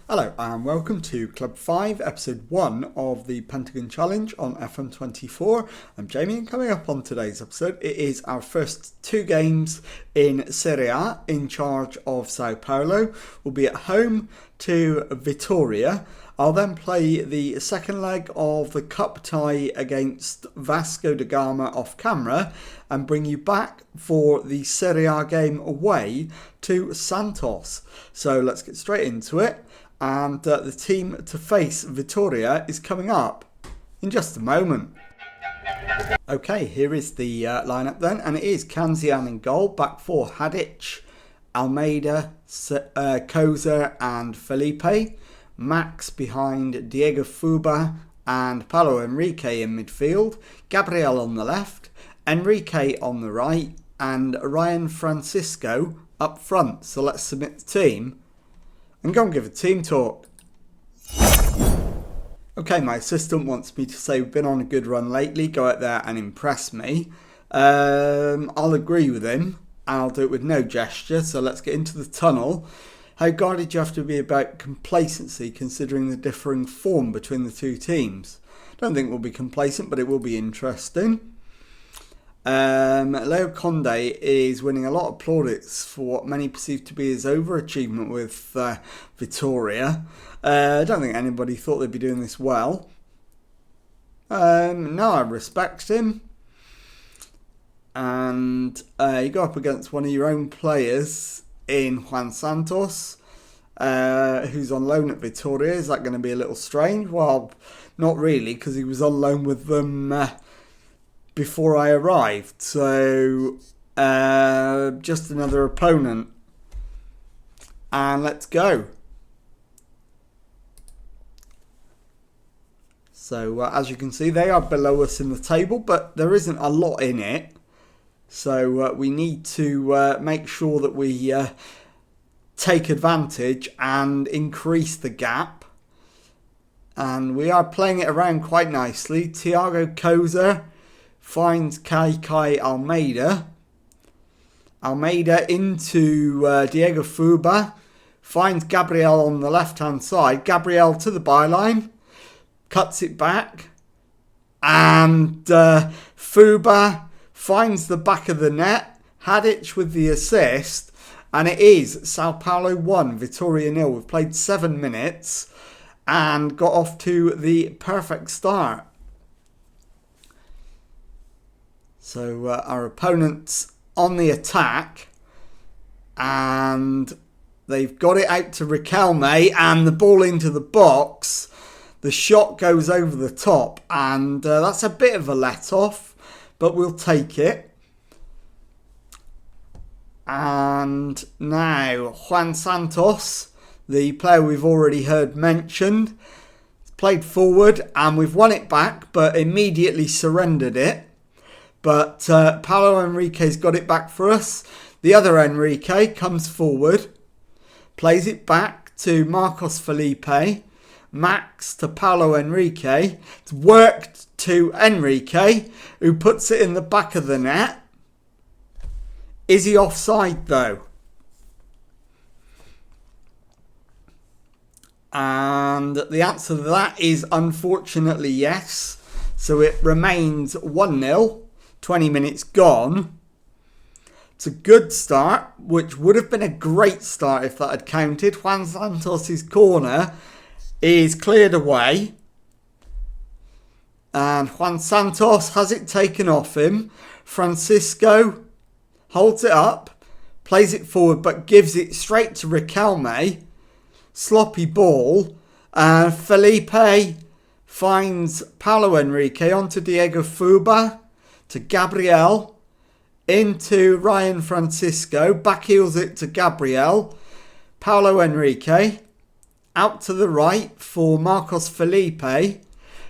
Hello and welcome to Club 5, Episode 1 of the Pentagon Challenge on FM24. I'm Jamie, and coming up on today's episode, it is our first 2 games in Serie A in charge of Sao Paulo. We'll be at home to Vitória. I'll then play the second leg of the cup tie against Vasco da Gama off camera and bring you back for the Serie A game away to Santos. So let's get straight into it. And the team to face Vitória is coming up in just a moment. Okay, here is the lineup then, and it is Kanzian in goal, back four Hadic, Almeida, Kozer and Felipe, Max behind Diego Fuba and Paulo Henrique in midfield, Gabriel on the left, Enrique on the right and Ryan Francisco up front. So let's submit the team and go and give a team talk. Okay, my assistant wants me to say we've been on a good run lately. Go out there and impress me. I'll agree with him. And I'll do it with no gesture. So let's get into the tunnel. How guarded do you have to be about complacency considering the differing form between the two teams? Don't think we'll be complacent, but it will be interesting. Leo Conde is winning a lot of plaudits for what many perceive to be his overachievement with Vitória. I don't think anybody thought they'd be doing this well. No, I respect him. And you go up against one of your own players in Juan Santos, who's on loan at Vitória. Is that going to be a little strange? Well, not really, because he was on loan with them before I arrived. So just another opponent, and let's go. So as you can see, they are below us in the table, but there isn't a lot in it. So we need to make sure that we take advantage and increase the gap. And we are playing it around quite nicely. Thiago Kozer finds Kai Almeida. Almeida into Diego Fuba. Finds Gabriel on the left-hand side. Gabriel to the byline. Cuts it back. And Fuba finds the back of the net. Hadic with the assist. And it is Sao Paulo 1, Vitória 0. We've played 7 minutes and got off to the perfect start. So our opponent's on the attack, and they've got it out to Riquelme, and the ball into the box. The shot goes over the top, and that's a bit of a let-off, but we'll take it. And now Juan Santos, the player we've already heard mentioned, played forward, and we've won it back, but immediately surrendered it. But Paulo Henrique's got it back for us. The other Henrique comes forward, plays it back to Marcos Felipe, Max to Paulo Henrique. It's worked to Henrique, who puts it in the back of the net. Is he offside though? And the answer to that is unfortunately yes. So it remains 1-0. 20 minutes gone. It's a good start, which would have been a great start if that had counted. Juan Santos' corner is cleared away. And Juan Santos has it taken off him. Francisco holds it up, plays it forward, but gives it straight to Riquelme. Sloppy ball. And Felipe finds Paulo Henrique onto Diego Fuba. To Gabriel, into Ryan Francisco, back heels it to Gabriel, Paulo Henrique, out to the right for Marcos Felipe,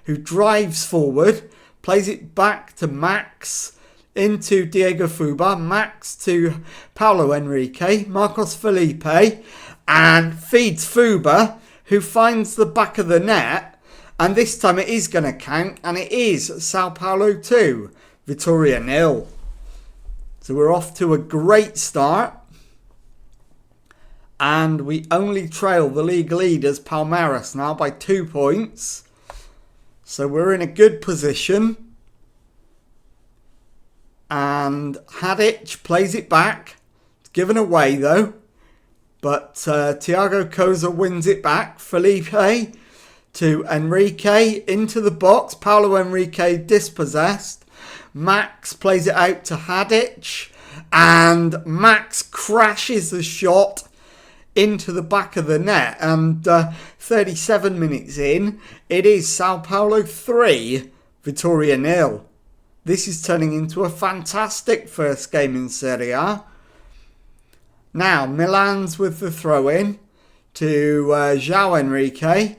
who drives forward, plays it back to Max, into Diego Fuba, Max to Paulo Henrique, Marcos Felipe, and feeds Fuba, who finds the back of the net, and this time it is going to count, and it is Sao Paulo 2. Vitória 0. So we're off to a great start. And we only trail the league leaders, Palmeiras, now by 2 points. So we're in a good position. And Hadic plays it back. It's given away though. But Thiago Costa wins it back. Felipe to Enrique into the box. Paulo Enrique dispossessed. Max plays it out to Hadic. And Max crashes the shot into the back of the net. And 37 minutes in, it is Sao Paulo 3, Vitória 0. This is turning into a fantastic first game in Serie A. Now, Milan's with the throw-in to João Enrique.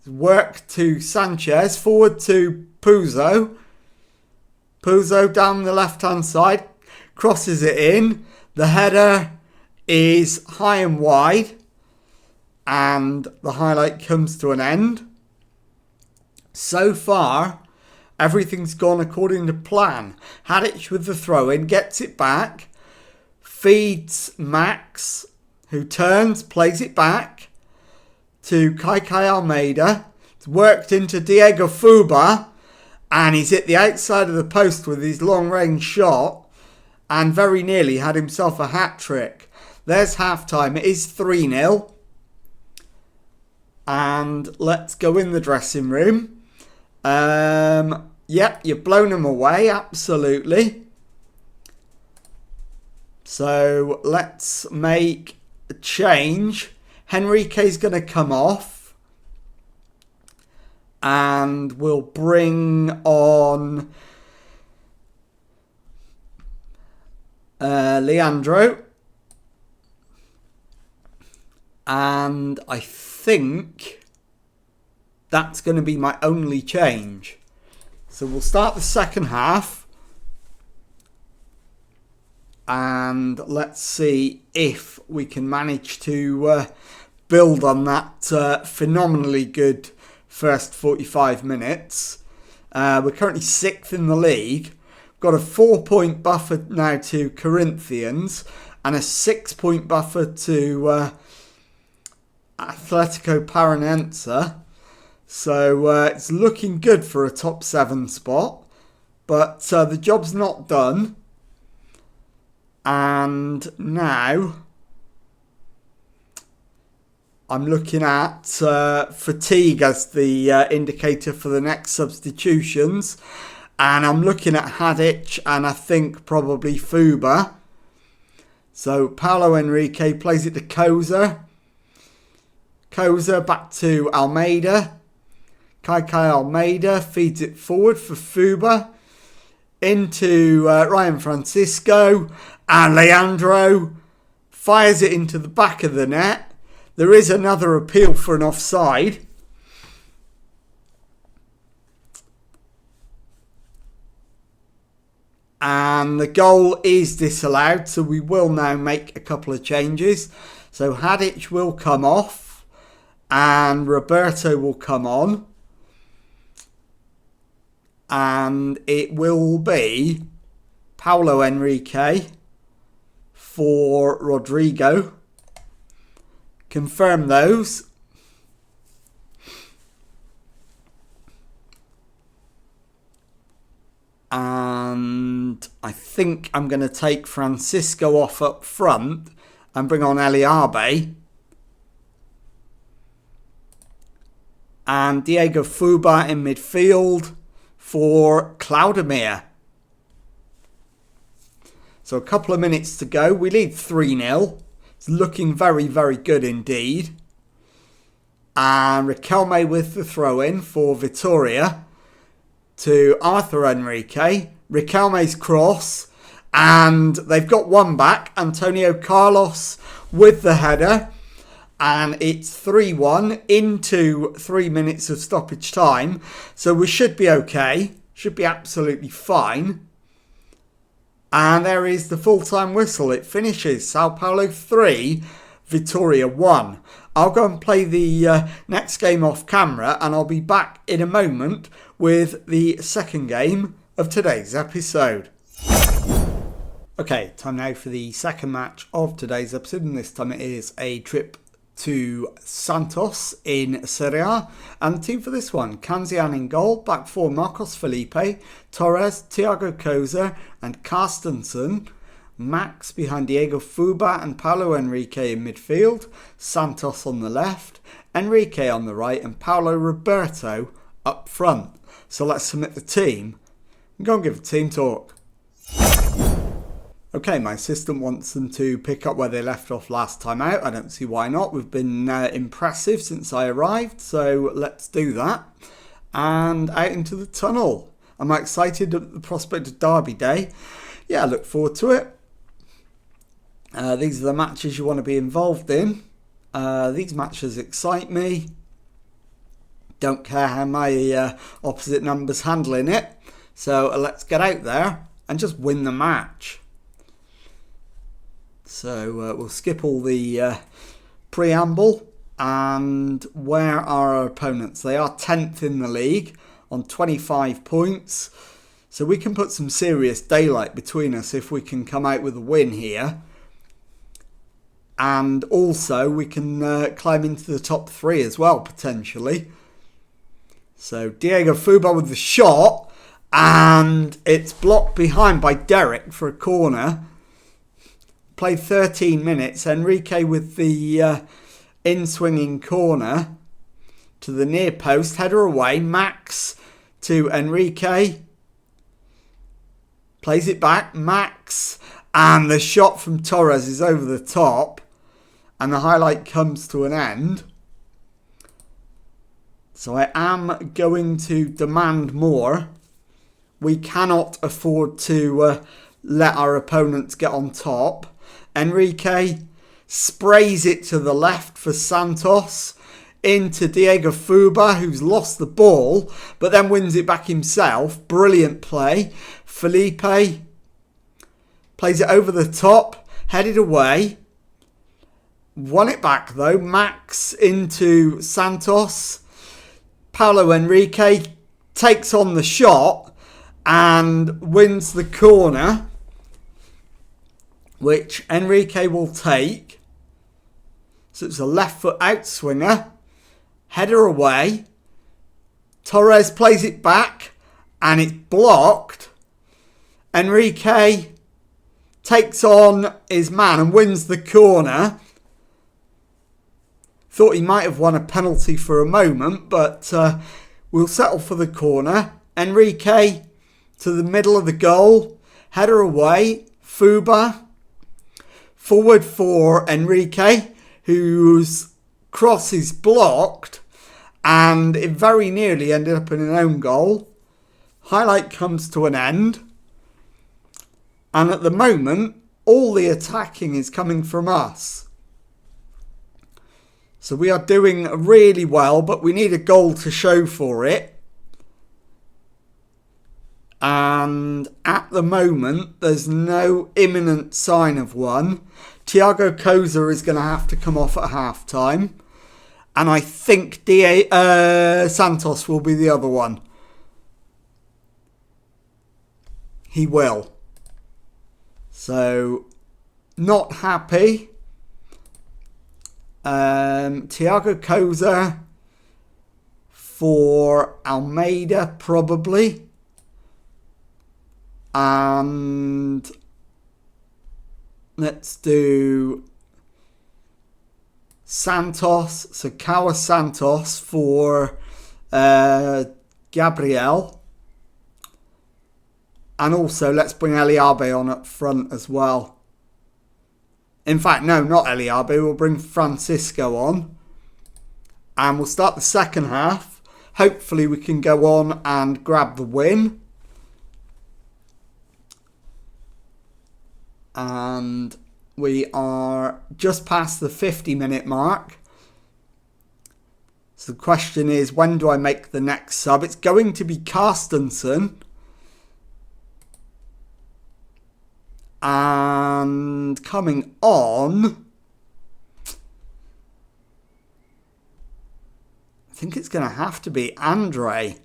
Work to Sanchez. Forward to Puzo. Puzo down the left-hand side. Crosses it in. The header is high and wide. And the highlight comes to an end. So far, everything's gone according to plan. Hadic with the throw-in. Gets it back. Feeds Max, who turns, plays it back to Kai Almeida. It's worked into Diego Fuba, and he's hit the outside of the post with his long-range shot, and very nearly had himself a hat-trick. There's half-time. It is 3-0. And let's go in the dressing room. Yep, you've blown them away, absolutely. So let's make a change. Henrique's going to come off. And we'll bring on Leandro. And I think that's going to be my only change. So we'll start the second half. And let's see if we can manage to build on that phenomenally good first 45 minutes. We're currently 6th in the league. We've got a 4-point buffer now to Corinthians and a 6-point buffer to Atletico Paranaense. So it's looking good for a top 7 spot. But the job's not done. And now I'm looking at fatigue as the indicator for the next substitutions. And I'm looking at Hadic and I think probably Fuba. So Paulo Enrique plays it to Costa. Costa back to Almeida. Kai Almeida feeds it forward for Fuba. Into Ryan Francisco. And Leandro fires it into the back of the net. There is another appeal for an offside. And the goal is disallowed. So we will now make a couple of changes. So Hadic will come off. And Roberto will come on. And it will be Paulo Enrique for Rodrigo. Confirm those. And I think I'm going to take Francisco off up front and bring on Eliabe. And Diego Fuba in midfield for Claudemir. So a couple of minutes to go. We lead 3-0. It's looking very, very good indeed. And Riquelme with the throw-in for Vitória to Arthur Enrique. Riquelme's cross. And they've got one back. Antonio Carlos with the header. And it's 3-1 into 3 minutes of stoppage time. So we should be okay. Should be absolutely fine. And there is the full-time whistle. It finishes Sao Paulo 3, Vitória 1. I'll go and play the next game off camera and I'll be back in a moment with the second game of today's episode. Okay, time now for the second match of today's episode, and this time it is a trip to Santos in Serie A. And the team for this one: Kanzian in goal, back four Marcos Felipe, Torres, Thiago Koza and Carstensen. Max behind Diego Fuba and Paulo Henrique in midfield, Santos on the left, Enrique on the right and Paulo Roberto up front. So let's submit the team and go and give a team talk. Okay, my assistant wants them to pick up where they left off last time out. I don't see why not. We've been impressive since I arrived, so let's do that. And out into the tunnel. I'm excited at the prospect of Derby Day. Yeah, I look forward to it. These are the matches you want to be involved in. These matches excite me. Don't care how my opposite number's handling it. So let's get out there and just win the match. So we'll skip all the preamble. And where are our opponents? They are 10th in the league on 25 points. So we can put some serious daylight between us if we can come out with a win here. And also we can climb into the top 3 as well, potentially. So Diego Fuba with the shot. And it's blocked behind by Derek for a corner. Played 13 minutes. Enrique with the in-swinging corner to the near post. Header away. Max to Enrique. Plays it back. Max. And the shot from Torres is over the top. And the highlight comes to an end. So I am going to demand more. We cannot afford to let our opponents get on top. Enrique sprays it to the left for Santos. Into Diego Fuba, who's lost the ball, but then wins it back himself. Brilliant play. Felipe plays it over the top. Headed away. Won it back though. Max into Santos. Paulo Henrique takes on the shot and wins the corner, which Enrique will take. So it's a left foot outswinger. Header away. Torres plays it back and it's blocked. Enrique takes on his man and wins the corner. Thought he might have won a penalty for a moment, but we'll settle for the corner. Enrique to the middle of the goal. Header away. Fuba. Forward for Enrique, whose cross is blocked. And it very nearly ended up in an own goal. Highlight comes to an end. And at the moment, all the attacking is coming from us. So we are doing really well, but we need a goal to show for it. And at the moment, there's no imminent sign of one. Thiago Koza is going to have to come off at half-time. And I think Santos will be the other one. He will. So, not happy. Thiago Koza for Almeida, probably. And let's do Santos, so Kawa Santos for Gabriel. And also let's bring Eliabe on up front as well. In fact, no, not Eliabe. We'll bring Francisco on. And we'll start the second half. Hopefully we can go on and grab the win. And we are just past the 50-minute mark. So the question is, when do I make the next sub? It's going to be Carstensen. And coming on, I think it's going to have to be Andre.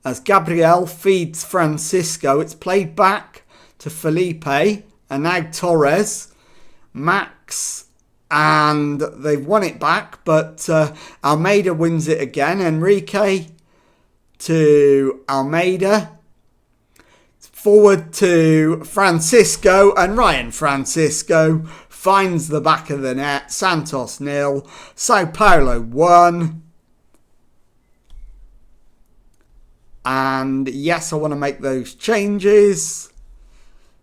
as Gabriel feeds Francisco. It's played back to Felipe and now Torres, Max, and they've won it back, but Almeida wins it again. Enrique to Almeida. Forward to Francisco, and Ryan Francisco finds the back of the net. Santos 0, Sao Paulo 1. And yes, I want to make those changes.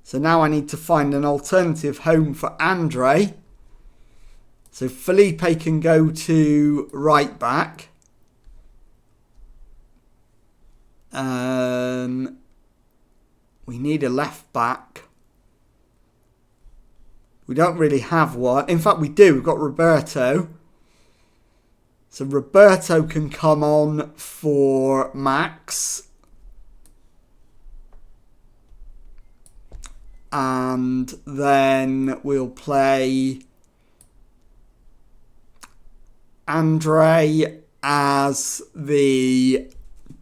So now I need to find an alternative home for Andre. So Felipe can go to right back. We need a left back. We don't really have one. In fact, we do. We've got Roberto. So Roberto can come on for Max. And then we'll play Andre as the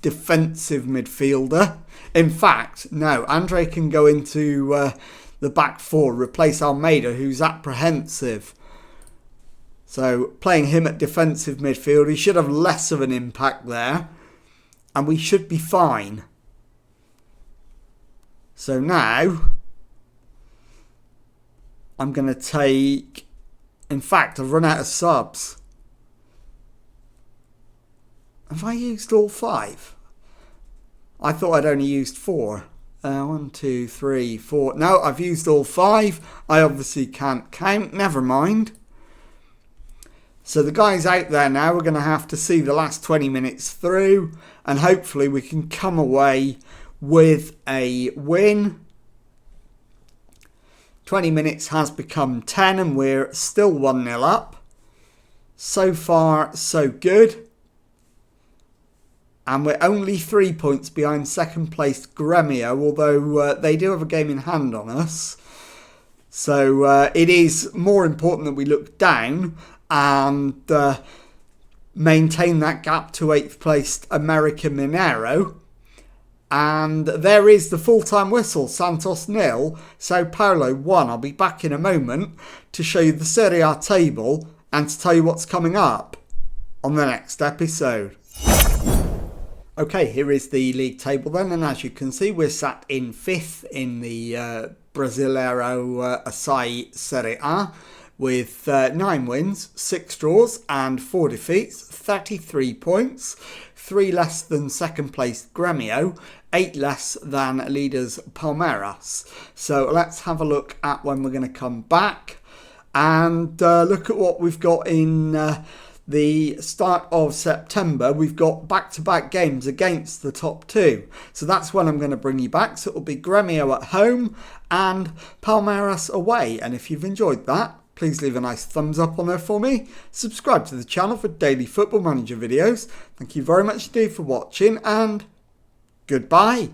defensive midfielder. In fact, no, Andre can go into the back four, replace Almeida, who's apprehensive. So playing him at defensive midfield, he should have less of an impact there. And we should be fine. So now, I'm going to take... In fact, I've run out of subs. Have I used all 5? I thought I'd only used 4. 1, 2, 3, 4. No, I've used all 5. I obviously can't count. Never mind. So the guys out there now, we're going to have to see the last 20 minutes through. And hopefully we can come away with a win. 20 minutes has become 10 and we're still 1-0 up. So far, so good. And we're only 3 points behind second place Gremio, although they do have a game in hand on us. So it is more important that we look down and maintain that gap to 8th placed American Mineiro. And there is the full-time whistle. Santos 0, Sao Paulo 1. I'll be back in a moment to show you the Serie A table and to tell you what's coming up on the next episode. Okay, here is the league table then, and as you can see, we're sat in 5th in the Brasileiro Açaí Serie A with 9 wins, 6 draws and 4 defeats, 33 points, 3 less than second place Gremio, 8 less than leaders Palmeiras. So let's have a look at when we're going to come back and look at what we've got in the start of September. We've got back-to-back games against the top 2. So that's when I'm going to bring you back. So it'll be Gremio at home and Palmeiras away. And if you've enjoyed that, please leave a nice thumbs up on there for me. Subscribe to the channel for daily Football Manager videos. Thank you very much indeed for watching and goodbye.